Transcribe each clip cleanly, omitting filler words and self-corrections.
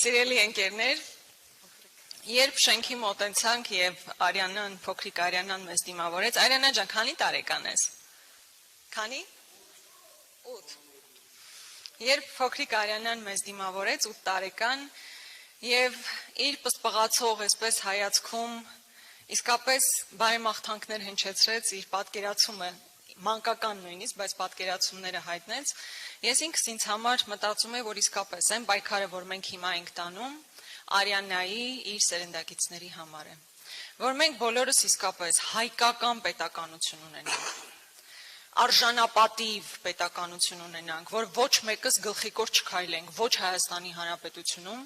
Սիրելի ընկերներ, երբ շենքի մոտեցանք եւ Արյանան, փոքրիկ Արյանան մեզ դիմավորեց, Արյանա ջան, քանի տարեկան ես։ Քանի? 8։ Երբ փոքրիկ Արյանան մեզ դիմավորեց 8 տարեկան եւ իր պսպղացող այսպես հայացքում իսկապես բարեմաղթանքներ հնչեցրեց, իր պատկերացումը մանկական նույնիսկ, բայց պատկերացումները հայտնեց, ես ինքս ինձ համար մտածում եմ, որ իսկապես այն պայքարը, որ մենք հիմա ենք տանում, Արյանայի իր սերնդակիցների համար է, որ մենք բոլորս իսկապես հայկական պետականություն ունենանք, արժանապատիվ պետականություն ունենանք, որ ոչ մեկս գլխիկոր չքայլենք, ոչ Հայաստանի Հանրապետությունում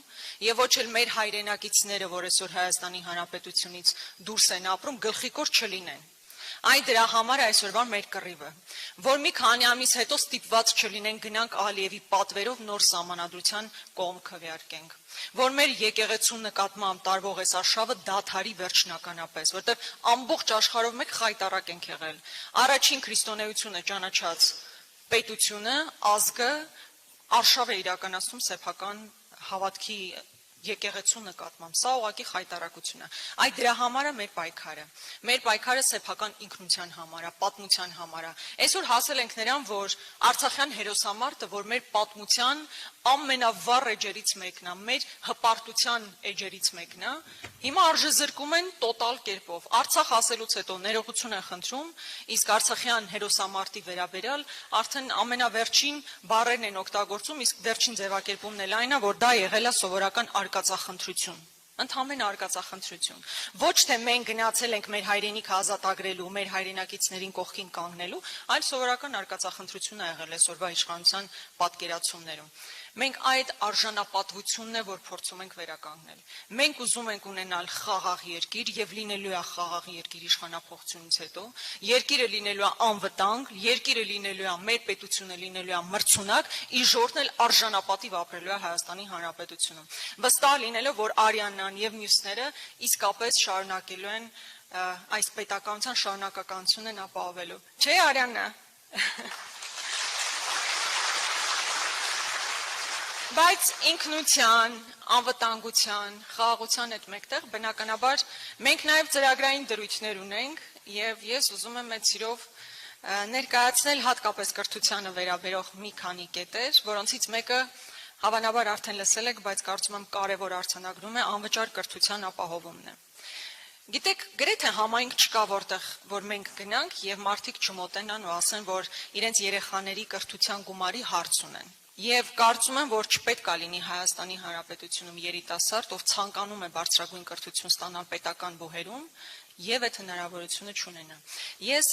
եւ ոչ էլ մեր հայրենակիցները, որ այսօր Հայաստանի Հանրապետությունից դուրս են ապրում, գլխիկոր չլինեն։ Այ դրա համար այսօրվա մեր կռիվը, որ մի քանի ամիս հետո ստիպված չլինենք գնանք Ալիևի պատվերով նոր սահմանադրության կողմ քվեարկենք, որ մեր եկեղեցու նկատմամբ տարվող այս արշավը դադարի վերջնականապես, որտեղ ամբողջ աշխարհով մեկ խայտառակ ենք եղել, առաջին քրիստոնեությունը ճանաչած պետությունը, ազգը արշավ է իրականացնում սեփական հավատքի եկեղեցու նկատմամբ, սա ուղղակի խայտառակություն է, այ դրա համար է մեր պայքարը սեփական ինքնության համար է, պատմության համար է, այսօր հասել ենք նրան, որ Արցախյան հերոսամարտը, որ մեր պատմության ամենավառ էջերից մեկն է, մեր հպարտության էջերից մեկն է, հիմա արժեզրկում են տոտալ կերպով, Արցախ ասելուց հետո ներողություն են խնդրում, իսկ Արցախյան հերոսամարտի վերաբերյալ արդեն ամենավերջին բառերն են օգտագործում, իսկ վերջին ձևակերպումն էլ այն է, որ դա եղել է սովորական արկածախնդրություն, ընդհանրեն արկածախնդրություն, ոչ թե մենք գնացել ենք մեր հայրենիքը ազատագրելու, մեր հայրենակիցներին կողքին կանգնելու, այլ սովորական արկածախնդրություն է եղել այսօրվա իշխանության պատկերացումներում։ Մենք այդ արժանապատվությունն է, որ փորձում ենք վերականգնել։ Մենք ուզում ենք ունենալ խաղաղ երկիր եւ լինելու է խաղաղ երկիր իշխանափոխությունից հետո, երկիրը լինելու է անվտանգ, երկիրը լինելու է մեր պետությունը լինելու է մրցունակ, իժորն էլ արժանապատիվ ապրելու է Հայաստանի Հանրապետությունում։ Վստահ լինելով, որ Արյանան եւ մյուսները իսկապես շարունակելու են այս պետականության շարունակականությունն ապահովելու։ Չէ՞ Արյանա։ Բայց ինքնության, անվտանգության, խաղաղության հետ մեկտեղ բնականաբար մենք նաև ծրագրային դրույթներ ունենք եւ ես ուզում եմ մեծ սիրով ներկայացնել հատկապես կրթությանը վերաբերող մի քանի կետեր, որոնցից մեկը հավանաբար արդեն լսել եք, բայց կարծում եմ կարևոր արձանագրում է անվճար կրթության ապահովումն է։ Գիտեք, գրեթե համայնք չկա, որտեղ որ մենք գնանք եւ մարդիկ չմոտենան ու ասեն, որ իրենց երեխաների կրթության գումարի հարց ունեն։ Եվ կարծում եմ, որ չպետք է լինի Հայաստանի Հանրապետությունում երիտասարդ, ով ցանկանում է բարձրագույն կրթություն ստանալ պետական բուհերում եւ այդ հնարավորությունը չունենա։ Ես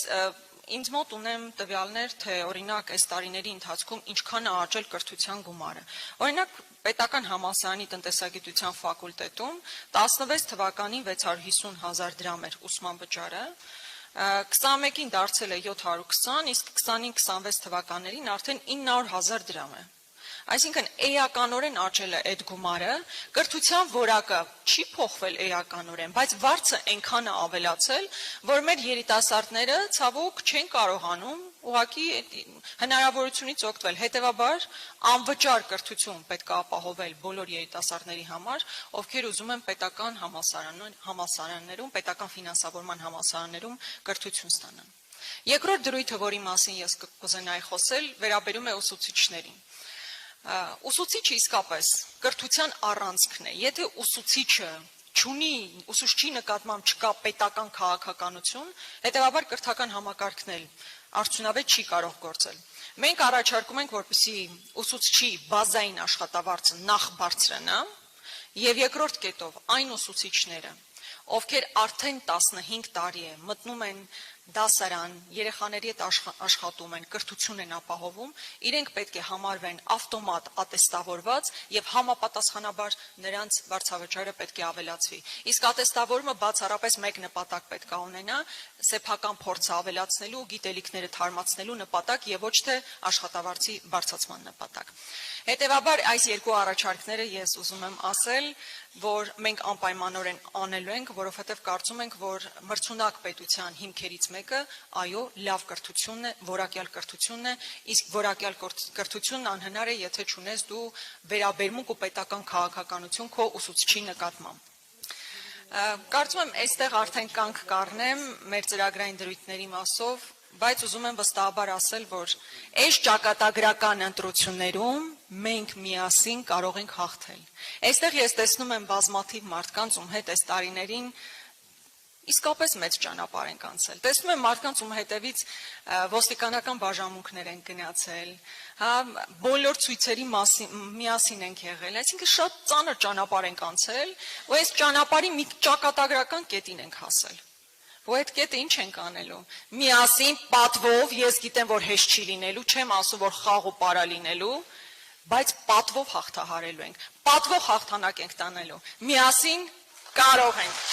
ինձ մոտ ունեմ տվյալներ, թե օրինակ այս տարիների ընթացքում ինչքան է աճել կրթության գումարը։ Օրինակ պետական համալսարանի տնտեսագիտության ֆակուլտետում 16 թվականին 650,000 դրամ էր ուսման վճարը, 21-ին դարձել է 720, իսկ 25-26 թվականներին արդեն 900,000 դրամ է։ Այսինքն էականորեն աճել է այդ գումարը, կրթության որակը չի փոխվել էականորեն, բայց վարձը այնքան է ավելացել, որ մեր երիտասարդները ցավոք չեն կարողանում ուղղակի հնարավորությունից օգտվել։ Հետևաբար անվճար կրթություն պետք է ապահովել բոլոր երիտասարդների համար, ովքեր ուզում են պետական համալսարաններում, պետական ֆինանսավորման համալսարաններում կրթություն ստանան։ Երկրորդ դրույթը, որի մասին ես կուզենայի խոսել, վերաբերում է ուսուցիչներին։ Ուսուցիչը իսկապես կրթության առանցքն է։ Եթե ուսուցիչը ուսուցչի նկատմամբ չկա պետական քաղաքականություն, հետևաբար կրթական համակարգն էլ արդյունավետ չի կարող գործել։ Մենք առաջարկում ենք, որպեսզի ուսուցչի բազային աշխատավարձը նախ բարձրանա եւ երկրորդ կետով այն ուսուցիչները, ովքեր արդեն 15 տարի է մտնում են դասարան, երեխաների հետ աշխատում են, կրթություն են ապահովում, իրենք պետք է համարվեն ավտոմատ ատեստավորված եւ համապատասխանաբար նրանց վարձավճարը պետք է ավելացվի։ Իսկ ատեստավորումը բացառապես մեկ նպատակ պետք է ունենա՝ սեփական փորձը ավելացնելու, գիտելիքները թարմացնելու նպատակ եւ ոչ թե աշխատավարձի բարձրացման նպատակ։ Հետևաբար այս երկու առաջարկները ես ուզում եմ ասել, որ մենք անպայմանորեն անելու ենք, որովհետև կարծում ենք, որ մրցունակ պետության հիմքերից մեկը, այո, լավ կրթությունն է, որակյալ կրթությունն է, իսկ որակյալ կրթությունն անհնար է, եթե չունես դու վերաբերմունք ու պետական քաղաքականություն քո ուսուցչի նկատմամբ։ Կարծում եմ, այստեղ արդեն կանգ կառնեմ մեր ծրագրային դրույթների մասով, բայց ուզում եմ վստահաբար ասել, որ այս ճակատագրական ընտրություններում մենք միասին կարող ենք հաղթել։ Այստեղ ես տեսնում եմ բազմաթիվ մարդկանց, ում հետ այս տարիներին իսկապես մեծ ճանապարհ ենք անցել։ Տեսնում եմ մարդկանց, ում հետևից ոստիկանական բաժանմունքներ են գնացել, բոլոր ցույցերի միասին ենք եղել, այսինքն շատ ծանր ճանապարհ ենք անցել, ու այս ճանապարհի մի ճակատագրական կետին ենք հասել։ Ու այդ կետը ինչ ենք անելու։ Միասին պատվով, ես գիտեմ, որ հեշտ չի լինելու, չեմ ասում, որ խաղ ու պարա լինելու, բայց պատվով հաղթահարելու ենք, պատվով հաղթանակ ենք տանելու։ Միասին կարող ենք։